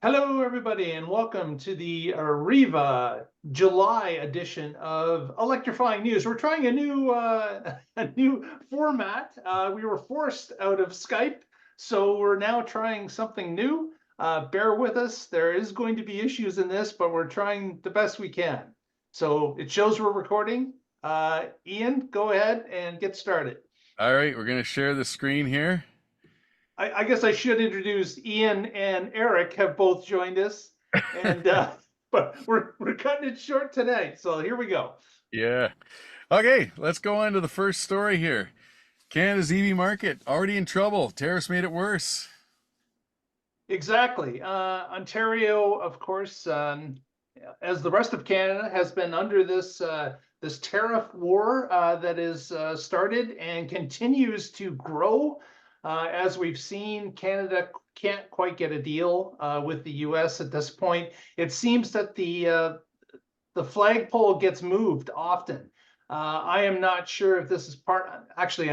Hello, everybody, and welcome to the WREVA July edition of Electrifying News. We're trying a new a new format. We were forced out of Skype, so we're now trying something new. Bear with us. There is going to be issues in this, but we're trying the best we can. So it shows we're recording. Ian, go ahead and get started. All right, we're going to share the screen here. I guess I should introduce Ian and Eric have both joined us, and but we're cutting it short today. So here we go. Yeah. Okay, let's go on to the first story here. Canada's EV market already in trouble. Tariffs made it worse. Exactly. Ontario, of course, as the rest of Canada, has been under this tariff war that is started and continues to grow. As we've seen, Canada can't quite get a deal with the U.S. at this point. It seems that the flagpole gets moved often. I am not sure if this is part. Actually,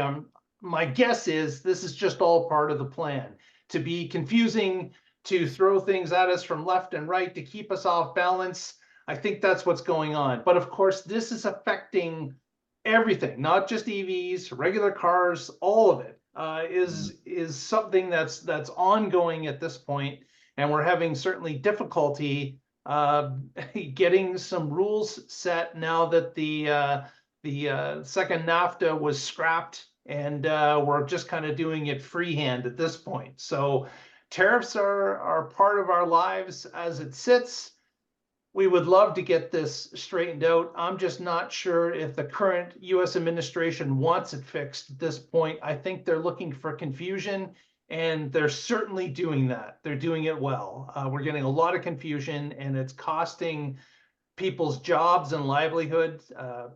my guess is this is just all part of the plan to be confusing, to throw things at us from left and right, to keep us off balance. I think that's what's going on. But of course, this is affecting everything, not just EVs, regular cars, all of it is something that's ongoing at this point, and we're having certainly difficulty getting some rules set now that the second NAFTA was scrapped, and we're just kind of doing it freehand at this point. So tariffs are part of our lives as it sits. We would love to get this straightened out. I'm just not sure if the current US administration wants it fixed at this point. I think they're looking for confusion, and they're certainly doing that. They're doing it well. We're getting a lot of confusion, and it's costing people's jobs and livelihood.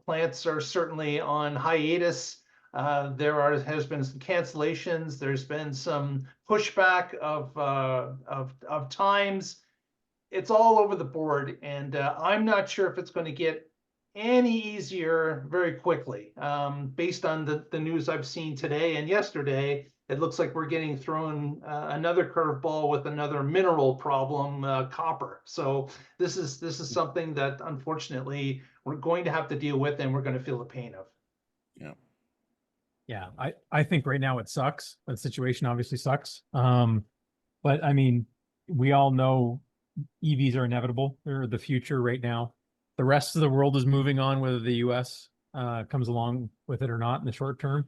Plants are certainly on hiatus. Has been some cancellations. There's been some pushback of times. It's all over the board, and I'm not sure if it's going to get any easier very quickly. Based on the news I've seen today and yesterday, it looks like we're getting thrown another curveball with another mineral problem, copper. So this is something that unfortunately we're going to have to deal with, and we're going to feel the pain of. Yeah. Yeah, I think right now it sucks. The situation obviously sucks. But I mean, we all know EVs are inevitable. They're the future right now. The rest of the world is moving on, whether the US comes along with it or not in the short term.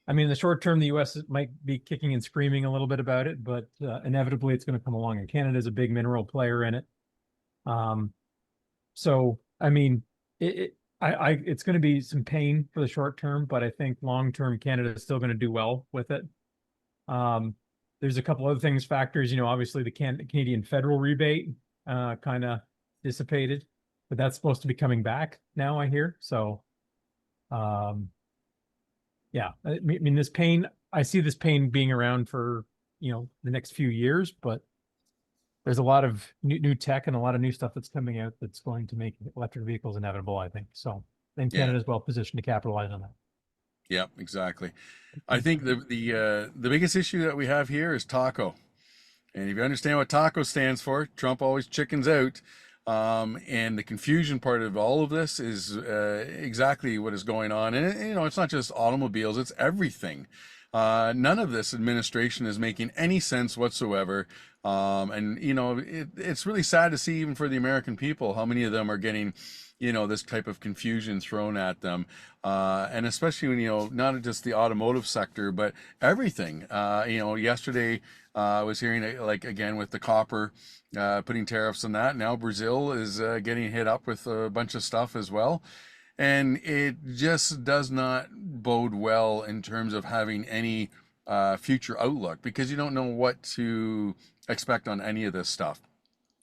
I mean, in the short term, the US might be kicking and screaming a little bit about it, but inevitably it's going to come along. And Canada is a big mineral player in it. So, I mean, it's going to be some pain for the short term, but I think long term, Canada is still going to do well with it. There's a couple other things, factors, obviously the Canadian federal rebate kind of dissipated, but that's supposed to be coming back now, I hear. So, yeah, I mean, this pain, I see this pain being around for, the next few years, but there's a lot of new tech and a lot of new stuff that's coming out that's going to make electric vehicles inevitable, I think. So, then Canada is well positioned to capitalize on that. Yeah, exactly. I think the biggest issue that we have here is taco. And if you understand what taco stands for, Trump always chickens out. And the confusion part of all of this is exactly what is going on. And it's not just automobiles, it's everything. None of this administration is making any sense whatsoever. And it's really sad to see, even for the American people, how many of them are getting this type of confusion thrown at them. And especially when, not just the automotive sector, but everything. Yesterday I was hearing, like, again, with the copper, putting tariffs on that. Now Brazil is getting hit up with a bunch of stuff as well. And it just does not bode well in terms of having any future outlook, because you don't know what to expect on any of this stuff.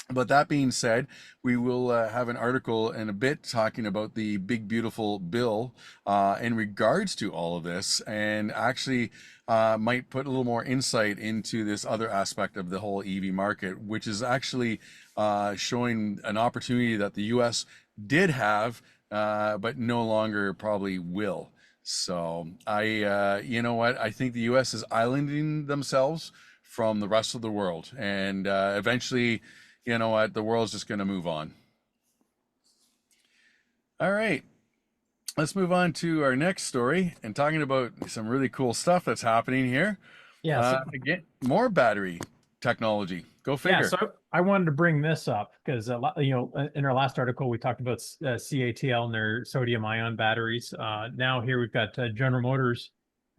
But that being said, we will have an article in a bit talking about the big, beautiful bill in regards to all of this, and actually might put a little more insight into this other aspect of the whole EV market, which is actually showing an opportunity that the US did have, but no longer probably will. So you know what? I think the US is islanding themselves from the rest of the world. And eventually, you know what, the world's just going to move on. All right. Let's move on to our next story and talking about some really cool stuff that's happening here. Yeah. So, Again, more battery technology. Go yeah. figure. So I wanted to bring this up because in our last article we talked about CATL and their sodium ion batteries. Now here we've got General Motors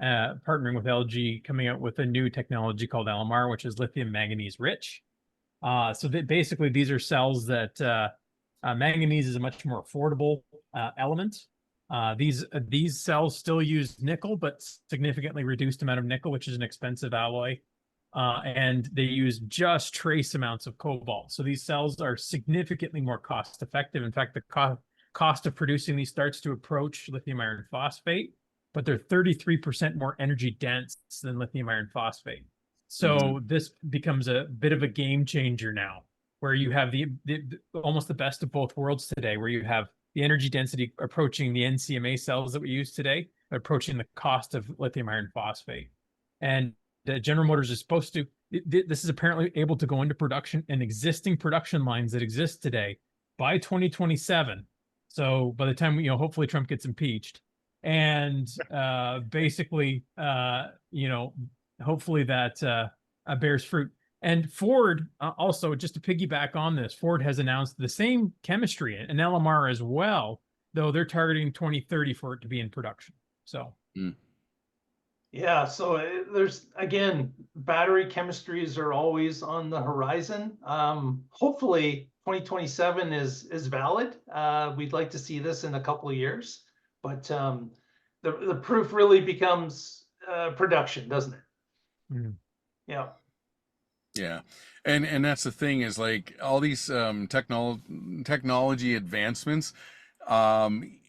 partnering with LG, coming out with a new technology called LMR, which is lithium manganese rich. So basically these are cells that manganese is a much more affordable element. These cells still use nickel, but significantly reduced amount of nickel, which is an expensive alloy. And they use just trace amounts of cobalt. So these cells are significantly more cost effective. In fact, the cost of producing these starts to approach lithium iron phosphate, but they're 33% more energy dense than lithium iron phosphate. So this becomes a bit of a game changer now, where you have the almost the best of both worlds today, where you have the energy density approaching the NCMA cells that we use today, approaching the cost of lithium iron phosphate. And General Motors is supposed to, this is apparently able to go into production in existing production lines that exist today by 2027. So by the time, hopefully Trump gets impeached, and basically, hopefully that bears fruit. And Ford, also, just to piggyback on this, Ford has announced the same chemistry, an LMR as well, though they're targeting 2030 for it to be in production. So. Yeah, so there's, again, battery chemistries are always on the horizon. Hopefully 2027 is valid. We'd like to see this in a couple of years, but the proof really becomes production, doesn't it? Yeah. Yeah. And that's the thing, is like all these technology advancements,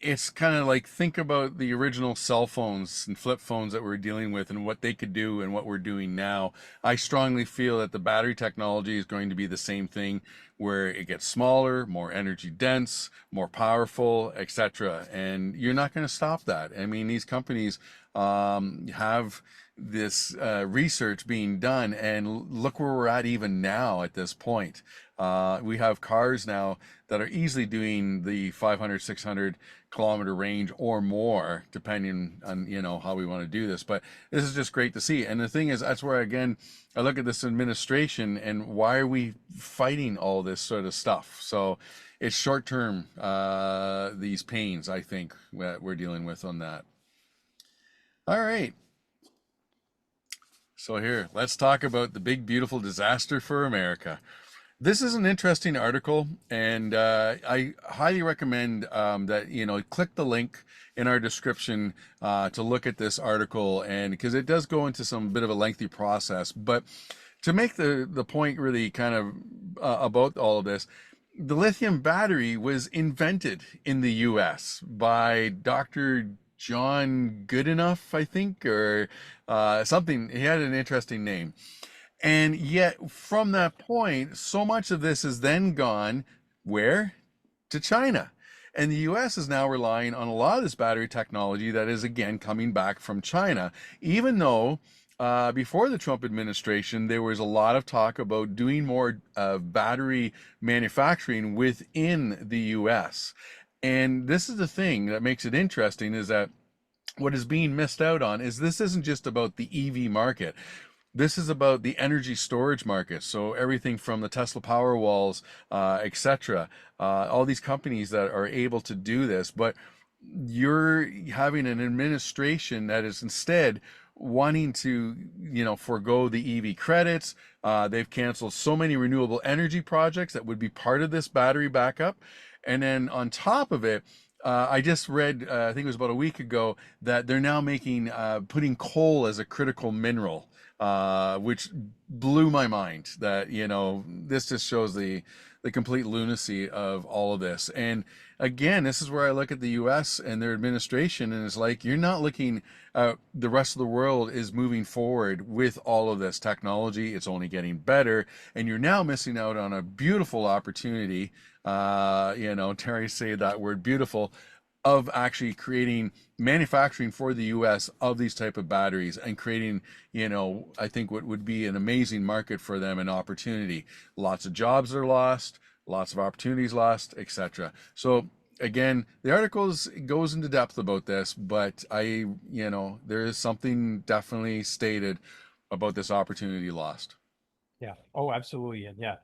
it's kind of like, think about the original cell phones and flip phones that we're dealing with and what they could do and what we're doing now. I strongly feel that the battery technology is going to be the same thing, where it gets smaller, more energy dense, more powerful, etc. And you're not going to stop that. I mean, these companies have this research being done, and look where we're at even now at this point. We have cars now that are easily doing the 500, 600 kilometer range or more, depending on, how we want to do this. But this is just great to see. And the thing is, that's where, again, I look at this administration and why are we fighting all this sort of stuff? So it's short term, these pains, I think, that we're dealing with on that. All right. So here, let's talk about the big, beautiful disaster for America. This is an interesting article, and I highly recommend that click the link in our description to look at this article, and because it does go into some bit of a lengthy process. But to make the point really kind of about all of this, the lithium battery was invented in the U.S. by Dr. John Goodenough, I think, or something. He had an interesting name. And yet from that point, so much of this has then gone where? To China. And the US is now relying on a lot of this battery technology that is, again, coming back from China, even though before the Trump administration, there was a lot of talk about doing more battery manufacturing within the US. And this is the thing that makes it interesting, is that what is being missed out on is this isn't just about the EV market. This is about the energy storage market. So everything from the Tesla Powerwalls, etc. All these companies that are able to do this, but you're having an administration that is instead wanting to, forego the EV credits. They've canceled so many renewable energy projects that would be part of this battery backup. And then on top of it, I just read, I think it was about a week ago, that they're now putting coal as a critical mineral, which blew my mind. That, this just shows the complete lunacy of all of this. And again, this is where I look at the US and their administration, and it's like, you're not looking, the rest of the world is moving forward with all of this technology. It's only getting better, and you're now missing out on a beautiful opportunity. Terry say that word, beautiful, of actually creating manufacturing for the US of these type of batteries and creating, I think what would be an amazing market for them, an opportunity. Lots of jobs are lost, lots of opportunities lost, etc. So again, the articles goes into depth about this, but there is something definitely stated about this opportunity lost. Yeah. Oh, absolutely. And yeah,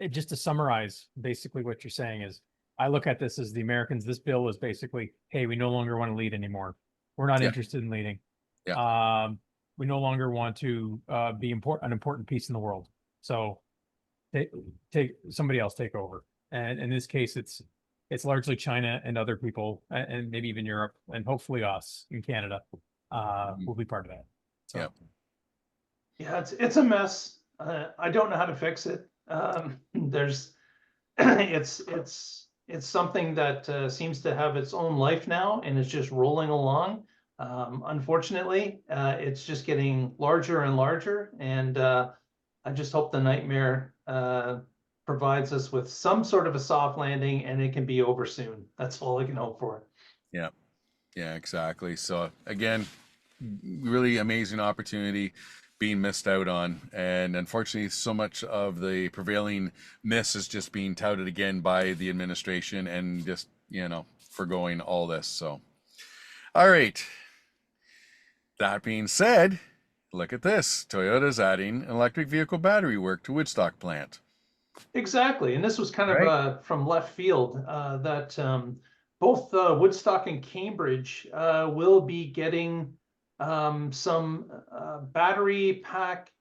just to summarize, basically what you're saying is, I look at this as the Americans. This bill is basically, hey, we no longer want to lead anymore. We're not Yeah. interested in leading. Yeah. We no longer want to be an important piece in the world. So take somebody else take over. And in this case, it's largely China and other people, and maybe even Europe, and hopefully us in Canada will be part of that. So. Yeah. Yeah, it's a mess. I don't know how to fix it. There's, it's something that seems to have its own life now, and it's just rolling along. Unfortunately, it's just getting larger and larger, and I just hope the nightmare provides us with some sort of a soft landing, and it can be over soon. That's all I can hope for. Yeah. Yeah, exactly. So again, really amazing opportunity being missed out on, and unfortunately so much of the prevailing miss is just being touted again by the administration and just forgoing all this. So all right, that being said, look at this. Toyota's adding electric vehicle battery work to Woodstock plant. Exactly, and this was kind Right. of from left field, that both Woodstock and Cambridge will be getting some battery pack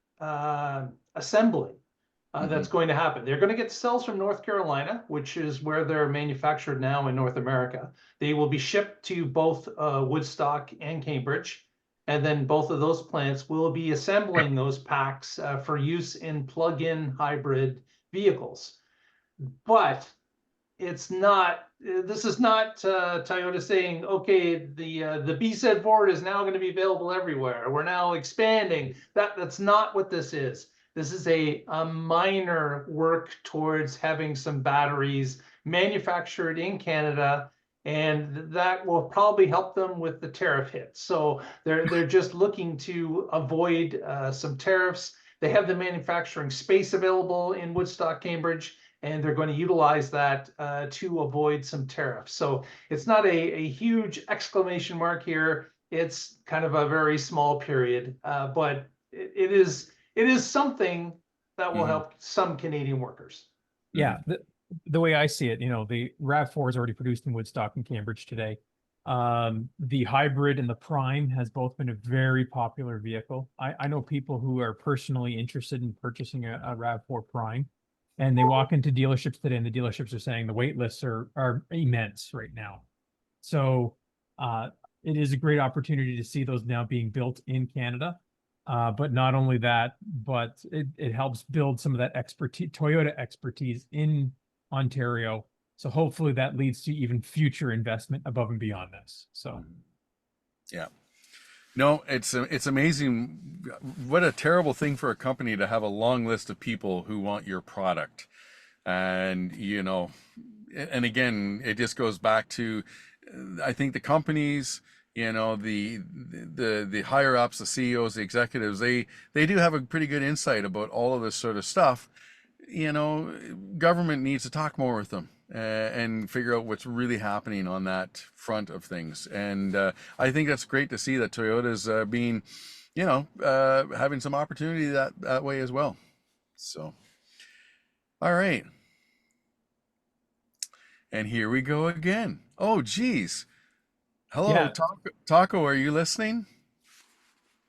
assembly that's going to happen. They're going to get cells from North Carolina, which is where they're manufactured now in North America. They will be shipped to both Woodstock and Cambridge, and then both of those plants will be assembling those packs for use in plug-in hybrid vehicles. But it's not, this is not Toyota saying, okay, the BZ board is now going to be available everywhere. We're now expanding. That's not what this is. This is a minor work towards having some batteries manufactured in Canada, and that will probably help them with the tariff hit. So they're just looking to avoid some tariffs. They have the manufacturing space available in Woodstock, Cambridge, and they're going to utilize that to avoid some tariffs. So it's not a huge exclamation mark here. It's kind of a very small period, but it is something that will help some Canadian workers. Yeah, the way I see it, the RAV4 is already produced in Woodstock and Cambridge today. The hybrid and the Prime has both been a very popular vehicle. I know people who are personally interested in purchasing a RAV4 Prime, and they walk into dealerships today, and the dealerships are saying the wait lists are immense right now. So it is a great opportunity to see those now being built in Canada. But not only that, but it helps build some of that expertise, Toyota expertise in Ontario. So hopefully that leads to even future investment above and beyond this. So, yeah, no, it's amazing. What a terrible thing for a company to have a long list of people who want your product, and and again, it just goes back to, I think the companies, the higher ups, the CEOs, the executives, they do have a pretty good insight about all of this sort of stuff. Government needs to talk more with them and figure out what's really happening on that front of things. And I think that's great to see that Toyota's being, having some opportunity that way as well. So, all right. And here we go again. Oh, geez. Hello, yeah. Taco, are you listening?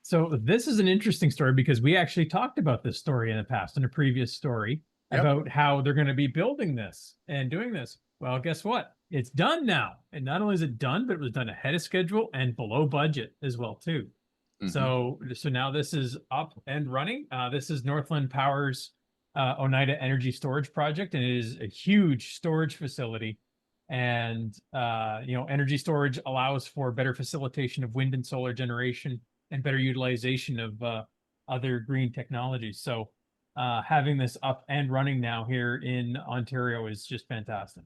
So this is an interesting story because we actually talked about this story in the past, in a previous story, about how they're going to be building this and doing this. Well, guess what? It's done now. And not only is it done, but it was done ahead of schedule and below budget as well, too. So now this is up and running. This is Northland Power's Oneida energy storage project, and it is a huge storage facility. And energy storage allows for better facilitation of wind and solar generation and better utilization of other green technologies. So having this up and running now here in Ontario is just fantastic.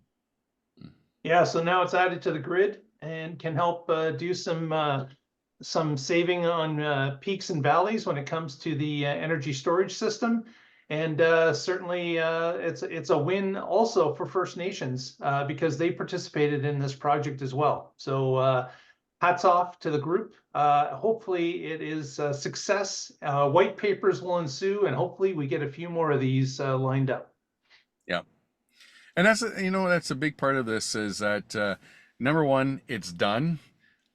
Yeah, so now it's added to the grid, and can help do some saving on peaks and valleys when it comes to the energy storage system. And certainly it's a win also for First Nations because they participated in this project as well. So hats off to the group. Hopefully it is a success. White papers will ensue, and hopefully we get a few more of these lined up. Yeah. And that's, that's a big part of this is that, number one, it's done.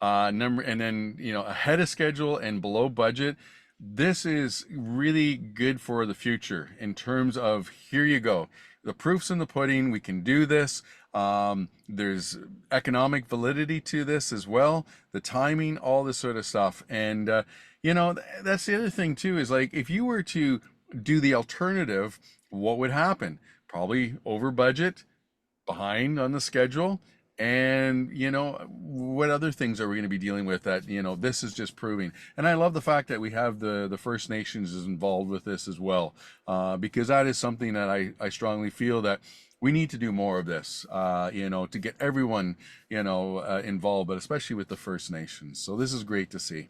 And then, ahead of schedule and below budget. This is really good for the future in terms of, here you go. The proof's in the pudding. We can do this. There's economic validity to this as well. The timing, all this sort of stuff. And, that's the other thing too, is like, if you were to do the alternative, what would happen? Probably over budget, behind on the schedule. And, what other things are we going to be dealing with that, this is just proving. And I love the fact that we have the First Nations is involved with this as well, because that is something that I strongly feel that we need to do more of this, to get everyone, involved, but especially with the First Nations. So this is great to see.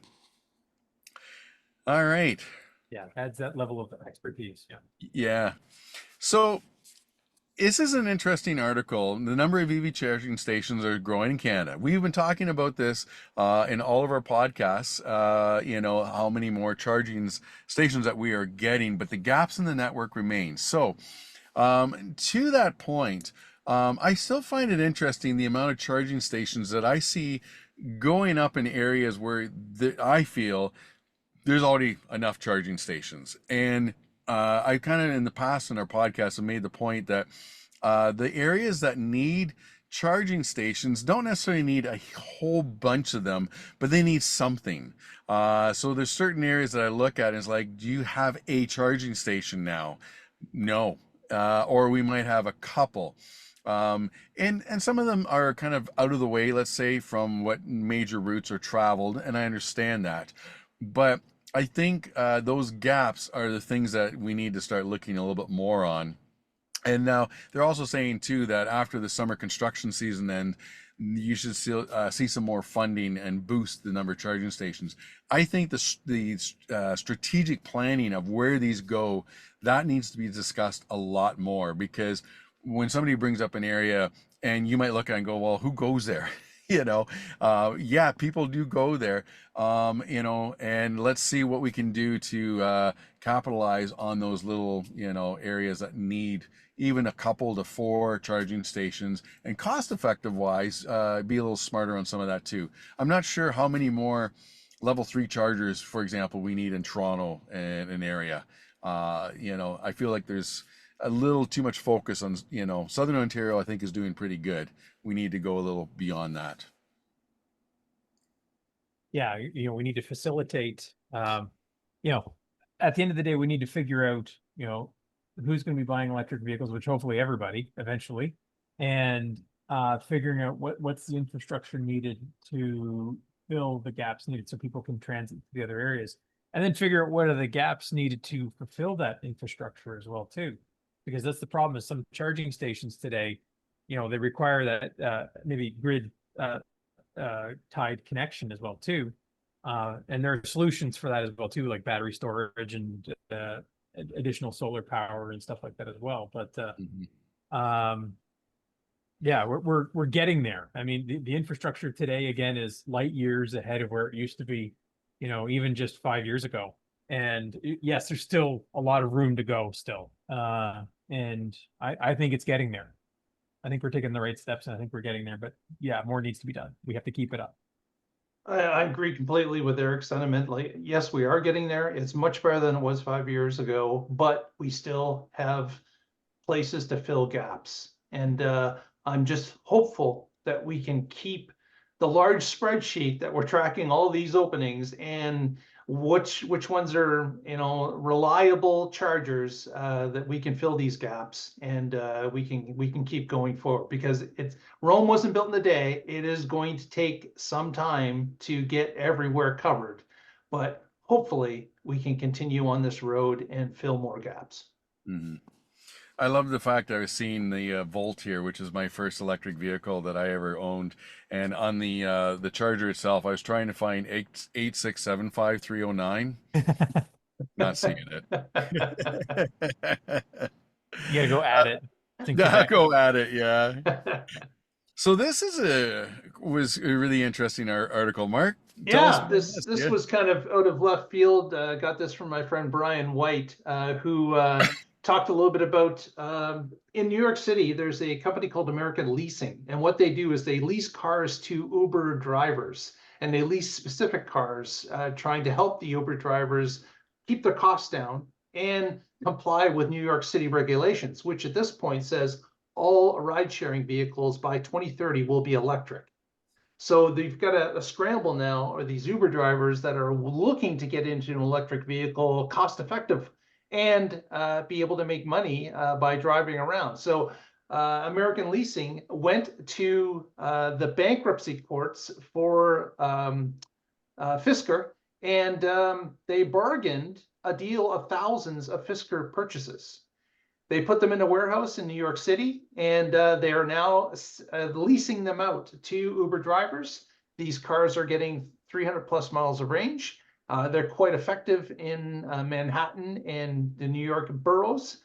All right. Yeah, adds that level of expertise. Yeah. Yeah. So this is an interesting article. The number of EV charging stations are growing in Canada. We've been talking about this in all of our podcasts, how many more charging stations that we are getting, but the gaps in the network remain. So to that point, I still find it interesting the amount of charging stations that I see going up in areas where I feel there's already enough charging stations. And I kind of in the past in our podcast have made the point that the areas that need charging stations don't necessarily need a whole bunch of them, but they need something. So there's certain areas that I look at and it's like, do you have a charging station now? No. Or we might have a couple. And some of them are kind of out of the way, let's say, from what major routes are traveled, and I understand that. But I think those gaps are the things that we need to start looking a little bit more on. And now they're also saying too that after the summer construction season end, you should see some more funding and boost the number of charging stations. I think the strategic planning of where these go, that needs to be discussed a lot more, because when somebody brings up an area and you might look at it and go, well, who goes there? Yeah, people do go there, and let's see what we can do to capitalize on those little, areas that need even a couple to 4 charging stations, and cost effective wise, be a little smarter on some of that too. I'm not sure how many more level 3 chargers, for example, we need in Toronto and an area. I feel like there's a little too much focus on, Southern Ontario, I think, is doing pretty good. We need to go a little beyond that. Yeah, we need to facilitate, at the end of the day, we need to figure out, who's going to be buying electric vehicles, which hopefully everybody eventually, and figuring out what's the infrastructure needed to fill the gaps needed so people can transit to the other areas, and then figure out what are the gaps needed to fulfill that infrastructure as well too. Because that's the problem, is some charging stations today, they require that maybe grid tied connection as well too. And there are solutions for that as well too, like battery storage and additional solar power and stuff like that as well. But yeah, we're getting there. I mean, the infrastructure today again is light years ahead of where it used to be, even just 5 years ago. And yes, there's still a lot of room to go still. And I think it's getting there. I think we're taking the right steps, and I think we're getting there. But yeah, more needs to be done. We have to keep it up. I agree completely with Eric's sentiment. Like, yes, we are getting there. It's much better than it was 5 years ago, but we still have places to fill gaps. And I'm just hopeful that we can keep the large spreadsheet that we're tracking all these openings and which ones are, reliable chargers that we can fill these gaps, and we can keep going forward, because Rome wasn't built in a day. It is going to take some time to get everywhere covered, but hopefully we can continue on this road and fill more gaps. Mm-hmm. I love the fact I was seeing the Volt here, which is my first electric vehicle that I ever owned, and on the charger itself, I was trying to find 8675309. Not seeing it. You gotta go at it. It's in Yeah, Quebec. go at it. Yeah. So this was a really interesting article. Mark, tell us Yeah, about this Yeah. was kind of out of left field. Got this from my friend Brian White, who talked a little bit about in New York City, there's a company called American Leasing. And what they do is they lease cars to Uber drivers, and they lease specific cars, trying to help the Uber drivers keep their costs down and comply with New York City regulations, which at this point says all ride-sharing vehicles by 2030 will be electric. So they've got a scramble now, or these Uber drivers that are looking to get into an electric vehicle cost effective and be able to make money by driving around. So American Leasing went to the bankruptcy courts for Fisker, and they bargained a deal of thousands of Fisker purchases. They put them in a warehouse in New York City, and they are now leasing them out to Uber drivers. These cars are getting 300 plus miles of range. They're quite effective in Manhattan and the New York boroughs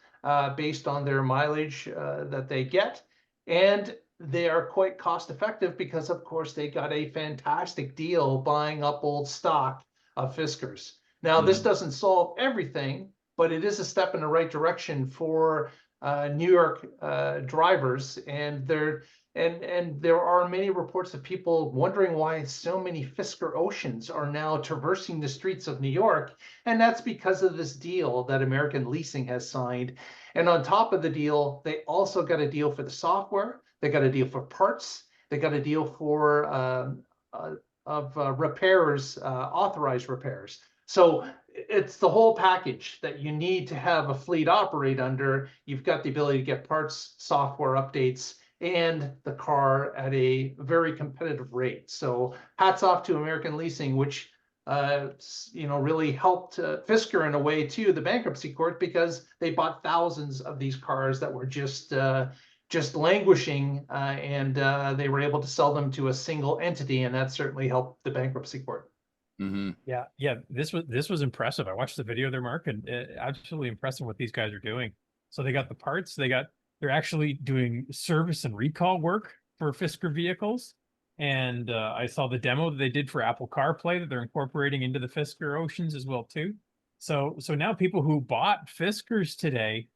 based on their mileage that they get. And they are quite cost effective because, of course, they got a fantastic deal buying up old stock of Fiskers. Now, this doesn't solve everything, but it is a step in the right direction for New York drivers. And there are many reports of people wondering why so many Fisker Oceans are now traversing the streets of New York. And that's because of this deal that American Leasing has signed. And on top of the deal, they also got a deal for the software. They got a deal for parts. They got a deal for repairs, authorized repairs. So it's the whole package that you need to have a fleet operate under. You've got the ability to get parts, software updates, and the car at a very competitive rate. So hats off to American Leasing, which really helped Fisker in a way too, the bankruptcy court, because they bought thousands of these cars that were just languishing, and they were able to sell them to a single entity, and that certainly helped the bankruptcy court. Mm-hmm. Yeah. This was impressive. I watched the video there, Mark, and absolutely impressive what these guys are doing. So they got the parts. They're actually doing service and recall work for Fisker vehicles. And I saw the demo that they did for Apple CarPlay that they're incorporating into the Fisker Oceans as well too. So now people who bought Fiskers today,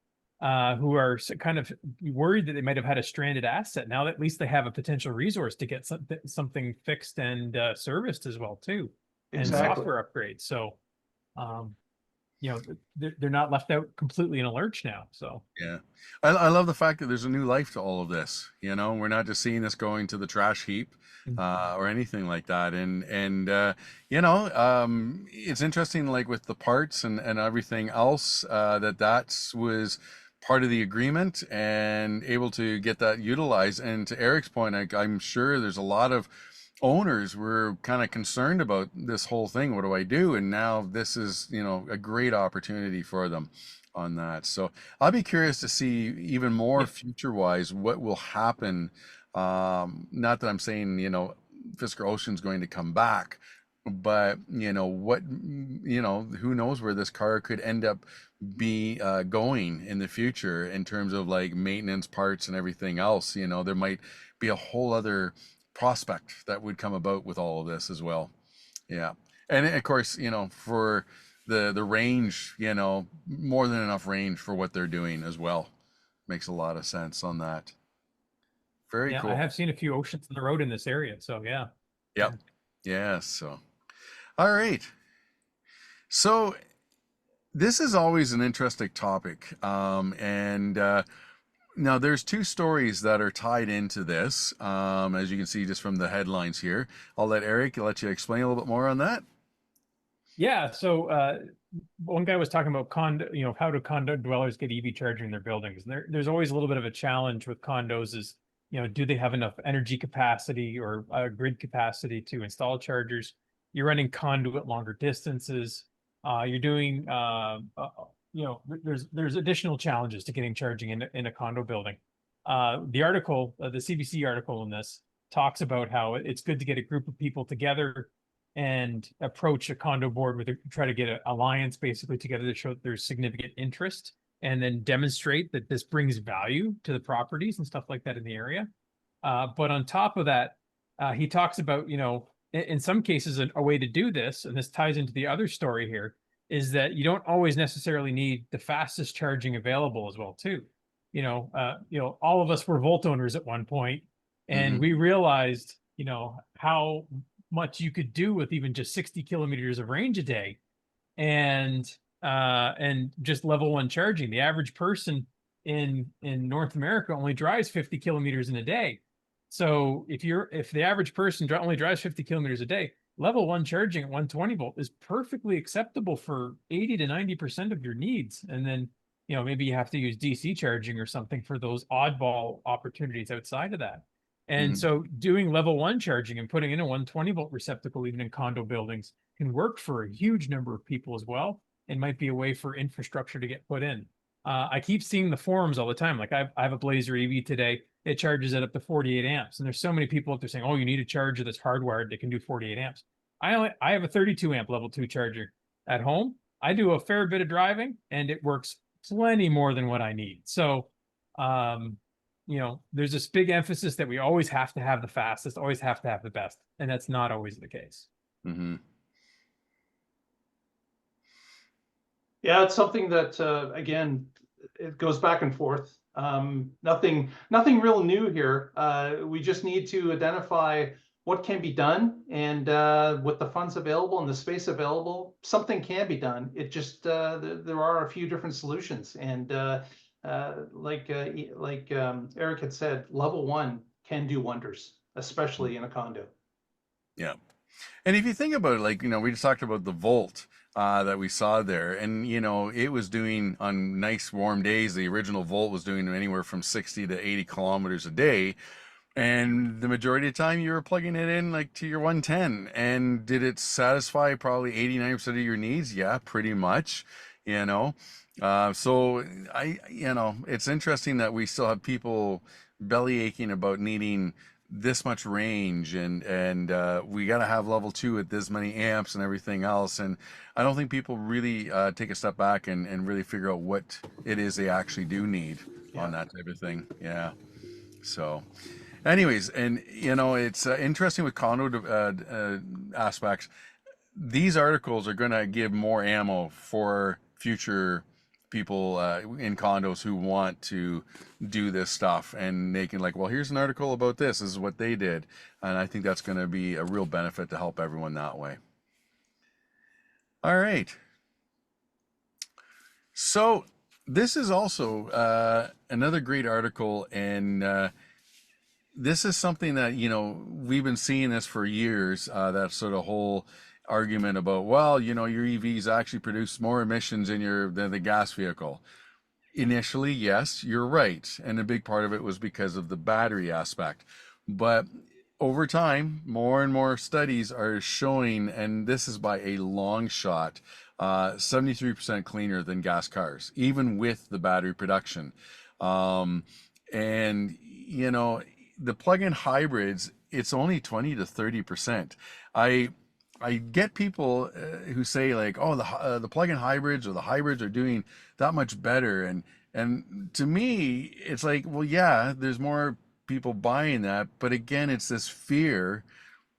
who are kind of worried that they might have had a stranded asset, now at least they have a potential resource to get something fixed and serviced as well too. Exactly. And software upgrades. So, they're not left out completely in a lurch now. So Yeah, I love the fact that there's a new life to all of this. We're not just seeing this going to the trash heap or anything like that. And it's interesting, like with the parts and everything else, that was part of the agreement and able to get that utilized. And to Eric's point, I'm sure there's a lot of owners were kind of concerned about this whole thing. What do I do? And now this is, a great opportunity for them on that. So I'll be curious to see even more future wise what will happen. Not that I'm saying, Fisker Ocean's going to come back, but who knows where this car could end up going in the future in terms of like maintenance, parts, and everything else. There might be a whole other prospect that would come about with all of this as well. Yeah. And of course, for the range, more than enough range for what they're doing as well. Makes a lot of sense on that. Very cool. I have seen a few Oceans on the road in this area. So yeah. Yep. Yeah. So, all right. So this is always an interesting topic. Now there's two stories that are tied into this, as you can see just from the headlines here. I'll let Eric let you explain a little bit more on that. Yeah. So one guy was talking about how do condo dwellers get EV charging in their buildings? And there's always a little bit of a challenge with condos is, do they have enough energy capacity or grid capacity to install chargers? You're running conduit longer distances. You're doing there's additional challenges to getting charging in a condo building. The article, the CBC article in this talks about how it's good to get a group of people together and approach a condo board try to get an alliance basically together to show that there's significant interest, and then demonstrate that this brings value to the properties and stuff like that in the area. But on top of that, he talks about, in some cases, a way to do this, and this ties into the other story here, is that you don't always necessarily need the fastest charging available as well, too. All of us were Volt owners at one point, and we realized, how much you could do with even just 60 kilometers of range a day, and just level 1 charging. The average person in North America only drives 50 kilometers in a day. So if the average person only drives 50 kilometers a day, level 1 charging at 120 volt is perfectly acceptable for 80 to 90% of your needs. And then, maybe you have to use DC charging or something for those oddball opportunities outside of that. And so doing level 1 charging and putting in a 120 volt receptacle, even in condo buildings, can work for a huge number of people as well, and might be a way for infrastructure to get put in. I keep seeing the forums all the time. Like I have a Blazer EV today. It charges at up to 48 amps. And there's so many people out there saying, oh, you need a charger that's hardwired that can do 48 amps. I have a 32 amp level 2 charger at home. I do a fair bit of driving, and it works plenty more than what I need. So, there's this big emphasis that we always have to have the fastest, always have to have the best. And that's not always the case. Yeah, it's something that, again, it goes back and forth. Nothing real new here. We just need to identify what can be done, and with the funds available and the space available, something can be done. It just there are a few different solutions, and like Eric had said, level 1 can do wonders, especially in a condo. Yeah. And if you think about it, we just talked about the Volt that we saw there, and it was doing, on nice warm days, the original Volt was doing anywhere from 60 to 80 kilometers a day, and the majority of the time you were plugging it in to your 110. And did it satisfy probably 89% of your needs? Yeah, pretty much. So it's interesting that we still have people belly aching about needing this much range, and we got to have level 2 at this many amps and everything else. And I don't think people really take a step back and really figure out what it is they actually do need on that type of thing. Yeah. So anyways, and it's interesting with condo aspects. These articles are going to give more ammo for future people in condos who want to do this stuff, and they can well, here's an article about this is what they did. And I think that's going to be a real benefit to help everyone that way. All right, so this is also another great article, and this is something that we've been seeing this for years, that sort of whole argument about, well, your EVs actually produce more emissions than the gas vehicle. Initially, yes, you're right, and a big part of it was because of the battery aspect. But over time, more and more studies are showing, and this is by a long shot, 73% cleaner than gas cars, even with the battery production. And the plug-in hybrids, it's only 20 to 30%. I get people who say oh, the plug-in hybrids or the hybrids are doing that much better, and to me it's well, yeah, there's more people buying that, but again, it's this fear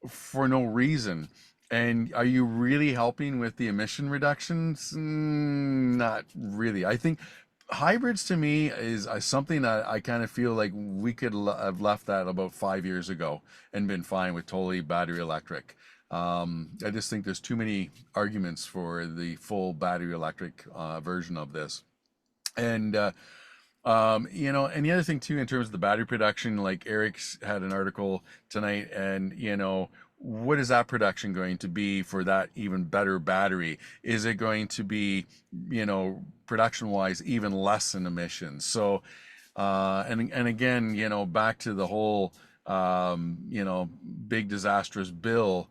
for no reason. And are you really helping with the emission reductions? Not really. I think hybrids to me is something that I kind of feel like we could have left that about 5 years ago and been fine with totally battery electric. I just think there's too many arguments for the full battery electric version of this. And and the other thing too, in terms of the battery production, Eric's had an article tonight, and what is that production going to be for that even better battery? Is it going to be, production wise, even less in emissions? So and again, back to the whole big disastrous bill,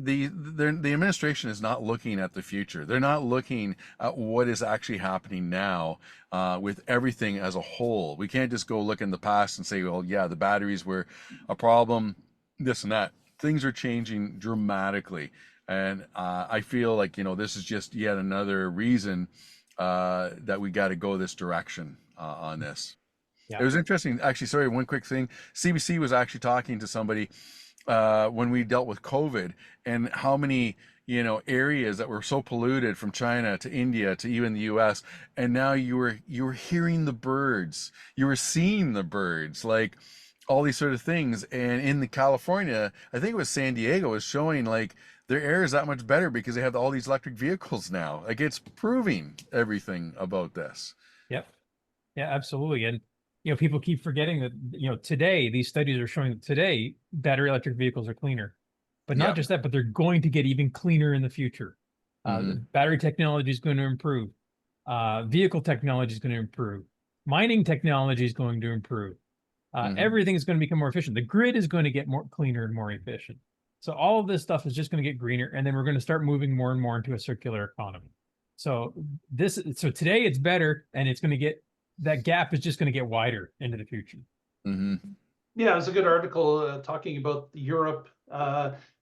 the administration is not looking at the future. They're not looking at what is actually happening now with everything as a whole. We can't just go look in the past and say, well, yeah, the batteries were a problem, this and that. Things are changing dramatically. And I feel like, this is just yet another reason that we got to go this direction on this. Yeah. It was interesting, actually. Sorry, one quick thing. CBC was actually talking to somebody when we dealt with COVID, and how many areas that were so polluted, from China to India to even the U.S. And now you were hearing the birds, you were seeing the birds, like all these sort of things. And in the California, I think it was San Diego, was showing like their air is that much better because they have all these electric vehicles now. Like, it's proving everything about this. Yep. Yeah, absolutely. And people keep forgetting that, today, these studies are showing that today battery electric vehicles are cleaner, but not just that, but they're going to get even cleaner in the future. The battery technology is going to improve. Vehicle technology is going to improve. Mining technology is going to improve. Everything is going to become more efficient. The grid is going to get more cleaner and more efficient. So all of this stuff is just going to get greener, and then we're going to start moving more and more into a circular economy. So today it's better, and it's going to get, that gap is just going to get wider into the future. Yeah, it was a good article talking about Europe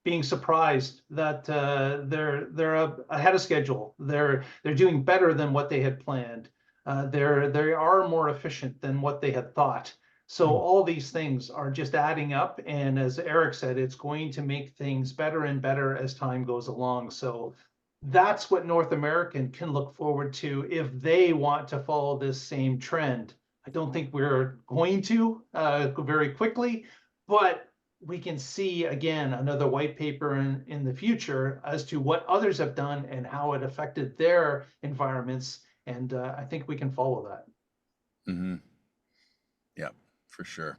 being surprised that they're ahead of schedule. They're doing better than what they had planned. They are more efficient than what they had thought. So all these things are just adding up, and as Eric said, it's going to make things better and better as time goes along. So that's what North American can look forward to if they want to follow this same trend. I don't think we're going to very quickly, but we can see, again, another white paper in the future as to what others have done and how it affected their environments. And I think we can follow that. Yeah, for sure.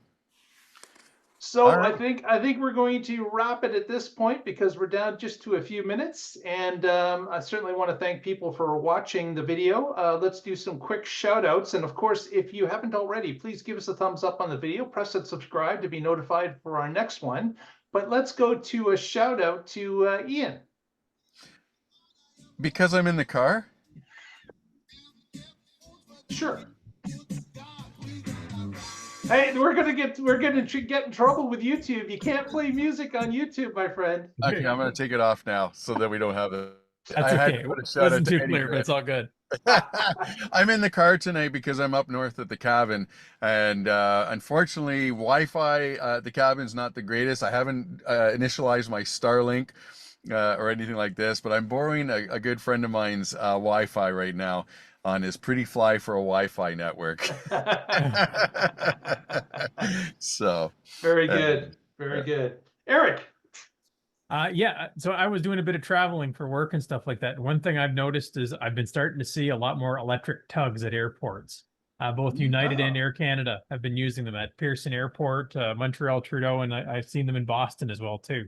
So right. I think we're going to wrap it at this point because we're down just to a few minutes. And I certainly want to thank people for watching the video. Let's do some quick shout outs. And of course, if you haven't already, please give us a thumbs up on the video, press that subscribe to be notified for our next one. But let's go to a shout out to Ian. Because I'm in the car? Sure. Hey, we're gonna get in trouble with YouTube. You can't play music on YouTube, my friend. Okay, I'm gonna take it off now so that we don't have it. That's okay. It wasn't too clear, but it's all good. I'm in the car tonight because I'm up north at the cabin, and unfortunately, Wi-Fi at the cabin's not the greatest. I haven't initialized my Starlink or anything like this, but I'm borrowing a good friend of mine's Wi-Fi right now on his Pretty Fly for a Wi-Fi network. So very good, very good. Eric. Yeah, so I was doing a bit of traveling for work and stuff like that. One thing I've noticed is I've been starting to see a lot more electric tugs at airports. Both United and Air Canada have been using them at Pearson Airport, Montreal Trudeau, and I've seen them in Boston as well too.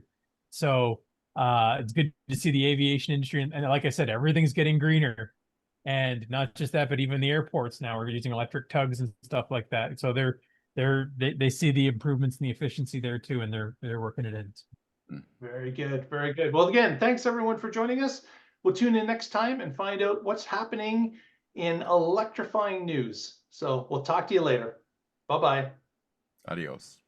So it's good to see the aviation industry, and like I said, everything's getting greener. And not just that, but even the airports now are using electric tugs and stuff like that. So they see the improvements in the efficiency there too, and they're working it in. Very good, very good. Well, again, thanks everyone for joining us. We'll tune in next time and find out what's happening in electrifying news. So we'll talk to you later. Bye-bye. Adios.